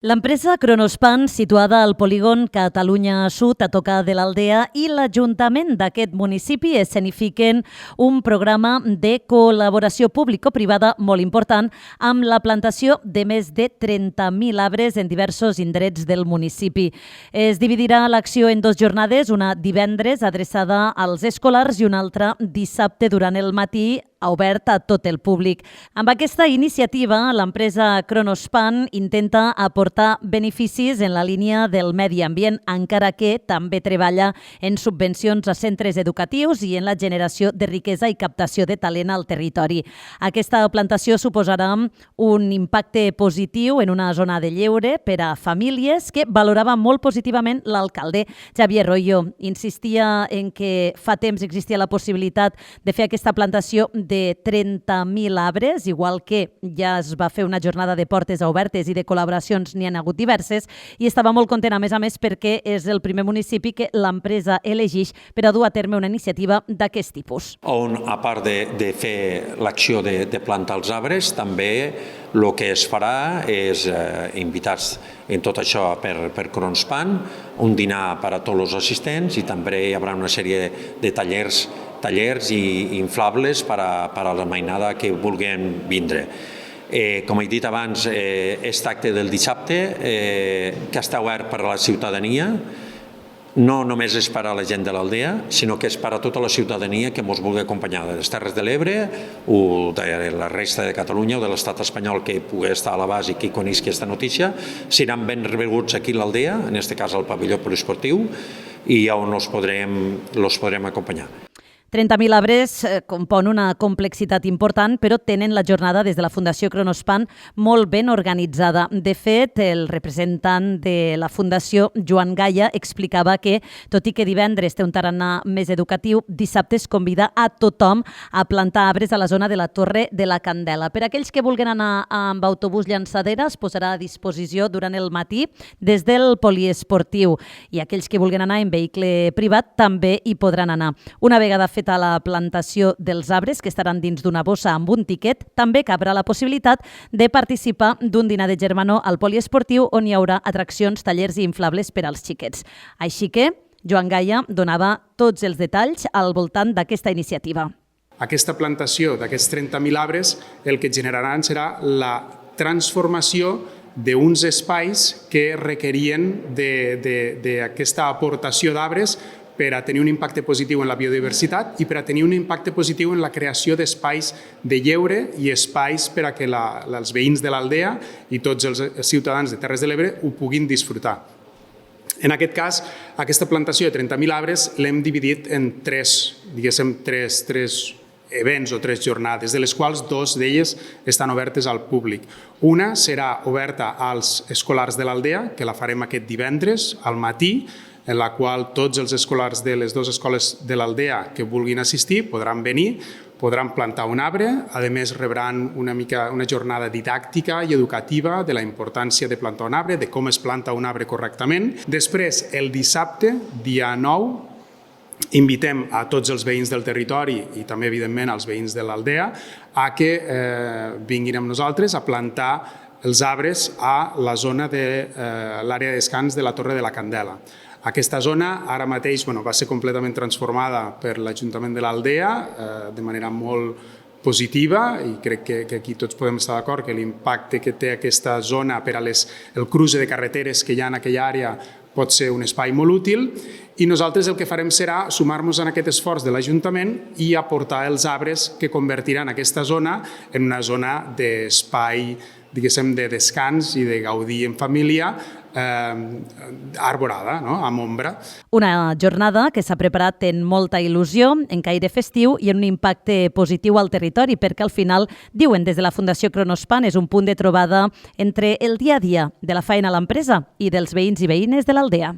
L'empresa Kronospan, situada al polígon Catalunya Sud, a tocar de l'Aldea, i l'Ajuntament d'aquest municipi escenifiquen un programa de col·laboració público-privada molt important amb la plantació de més de 30.000 arbres en diversos indrets del municipi. Es dividirà l'acció en dues jornades, una divendres adreçada als escolars i una altra dissabte durant el matí, obert a tot el públic. Amb aquesta iniciativa, l'empresa Kronospan intenta aportar beneficis en la línia del medi ambient, encara que també treballa en subvencions a centres educatius i en la generació de riquesa i captació de talent al territori. Aquesta plantació suposarà un impacte positiu en una zona de lleure per a famílies que valorava molt positivament l'alcalde Xavier Royo. Insistia en que fa temps existia la possibilitat de fer aquesta plantació de 30.000 arbres, igual que ja es va fer una jornada de portes obertes i de col·laboracions n'hi han hagut diverses, i estava molt content, a més, perquè és el primer municipi que l'empresa elegeix per a dur a terme una iniciativa d'aquest tipus. On, a part de fer l'acció de plantar els arbres, també el que es farà és invitats en tot això per Kronospan, un dinar per a tots els assistents, i també hi haurà una sèrie de tallers i inflables per a la mainada que vulguin vindre. Com he dit abans, és acte del dissabte, que està obert per a la ciutadania. No només és per a la gent de l'Aldea, sinó que és per a tota la ciutadania que ens vulgui acompanyar de les Terres de l'Ebre o de la resta de Catalunya o de l'estat espanyol que pugui estar a l'abast i que conegui aquesta notícia. Seran ben rebuts aquí a l'Aldea, en aquest cas al pavelló poliesportiu, i on els podrem acompanyar. 30.000 arbres compon una complexitat important, però tenen la jornada des de la Fundació Kronospan molt ben organitzada. De fet, el representant de la Fundació, Joan Gaya, explicava que, tot i que divendres té un tarannà més educatiu, dissabte es convida a tothom a plantar arbres a la zona de la Torre de la Candela. Per aquells que vulguin anar amb autobús llançadera, es posarà a disposició durant el matí des del poliesportiu, i aquells que vulguin anar en vehicle privat també hi podran anar. Una vegada feta la plantació dels arbres, que estaran dins d'una bossa amb un tiquet, també cabrà la possibilitat de participar d'un dinar de germanor al poliesportiu on hi haurà atraccions, tallers i inflables per als xiquets. Així que Joan Gaya donava tots els detalls al voltant d'aquesta iniciativa. Aquesta plantació d'aquests 30.000 arbres el que generaran serà la transformació d'uns espais que requerien d'aquesta aportació d'arbres per a tenir un impacte positiu en la biodiversitat i per a tenir un impacte positiu en la creació d'espais de lleure i espais per a que els veïns de l'Aldea i tots els ciutadans de Terres de l'Ebre ho puguin disfrutar. En aquest cas, aquesta plantació de 30.000 arbres l'hem dividit en tres events o tres jornades, de les quals dues d'elles estan obertes al públic. Una serà oberta als escolars de l'Aldea, que la farem aquest divendres al matí, en la qual tots els escolars de les dues escoles de l'Aldea que vulguin assistir podran venir, podran plantar un arbre, a més rebran una jornada didàctica i educativa de la importància de plantar un arbre, de com es planta un arbre correctament. Després, el dissabte, dia 9, invitem a tots els veïns del territori i també, evidentment, als veïns de l'Aldea a que vinguin amb nosaltres a plantar els arbres a la zona de l'àrea de descans de la Torre de la Candela. Aquesta zona ara mateix va ser completament transformada per l'Ajuntament de l'Aldea de manera molt positiva, i crec que aquí tots podem estar d'acord que l'impacte que té aquesta zona per a el cruce de carreteres que hi ha en aquella àrea pot ser un espai molt útil, i nosaltres el que farem serà sumar-nos en aquest esforç de l'Ajuntament i aportar els arbres que convertiran aquesta zona en una zona d'espai, diguéssim, de descans i de gaudir en família, arborada, amb ombra. Una jornada que s'ha preparat en molta il·lusió, en caire festiu i en un impacte positiu al territori, perquè al final, diuen des de la Fundació Kronospan, és un punt de trobada entre el dia a dia de la feina a l'empresa i dels veïns i veïnes de l'Aldea.